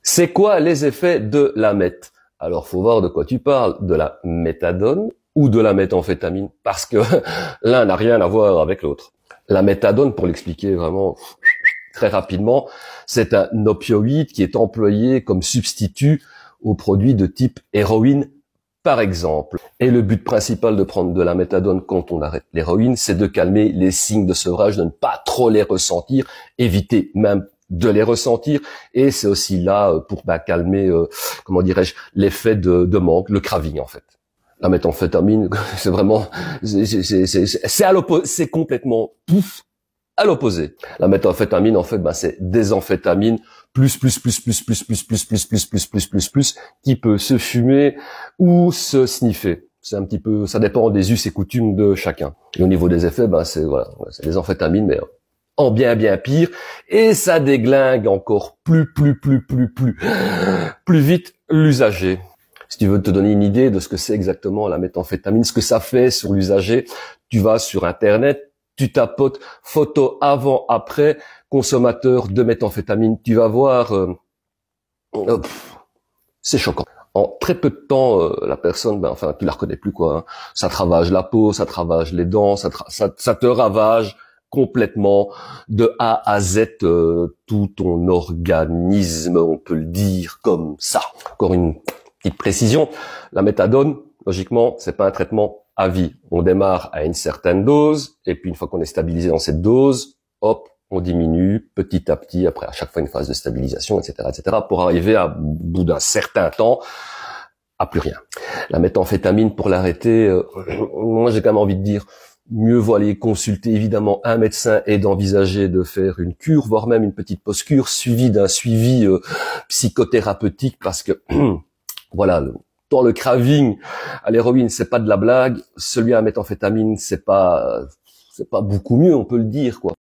C'est quoi les effets de la meth? Alors, faut voir de quoi tu parles, de la méthadone ou de la méthamphétamine, parce que l'un n'a rien à voir avec l'autre. La méthadone, pour l'expliquer vraiment très rapidement, c'est un opioïde qui est employé comme substitut aux produits de type héroïne, par exemple. Et le but principal de prendre de la méthadone quand on arrête l'héroïne, c'est de calmer les signes de sevrage, de ne pas trop les ressentir, éviter même de les ressentir, et c'est aussi là pour calmer, comment dirais-je, l'effet de manque, le craving en fait. La méthamphétamine, c'est vraiment, c'est à l'opposé, c'est complètement pouf à l'opposé. La méthamphétamine en fait, c'est des amphétamines plus qui peut se fumer ou se sniffer. C'est un petit peu, ça dépend des us et coutumes de chacun. Et au niveau des effets, c'est voilà, c'est des amphétamines, mais en bien pire, et ça déglingue encore plus vite l'usager. Si tu veux te donner une idée de ce que c'est exactement la méthamphétamine, ce que ça fait sur l'usager, tu vas sur Internet, tu tapotes photo avant, après, consommateur de méthamphétamine, tu vas voir, c'est choquant. En très peu de temps, la personne, tu la reconnais plus quoi. Hein. Ça te ravage la peau, ça te ravage les dents, ça te ravage complètement de A à Z tout ton organisme, on peut le dire comme ça. Encore une petite précision, la méthadone, logiquement, c'est pas un traitement à vie. On démarre à une certaine dose, et puis une fois qu'on est stabilisé dans cette dose, hop, on diminue petit à petit, après à chaque fois une phase de stabilisation, etc., pour arriver à bout d'un certain temps à plus rien. La méthamphétamine, pour l'arrêter, moi j'ai quand même envie de dire, mieux vaut aller consulter évidemment un médecin et d'envisager de faire une cure, voire même une petite post-cure, suivie d'un suivi psychothérapeutique, parce que voilà, dans le craving à l'héroïne, c'est pas de la blague, celui à la méthamphétamine, c'est pas beaucoup mieux, on peut le dire quoi.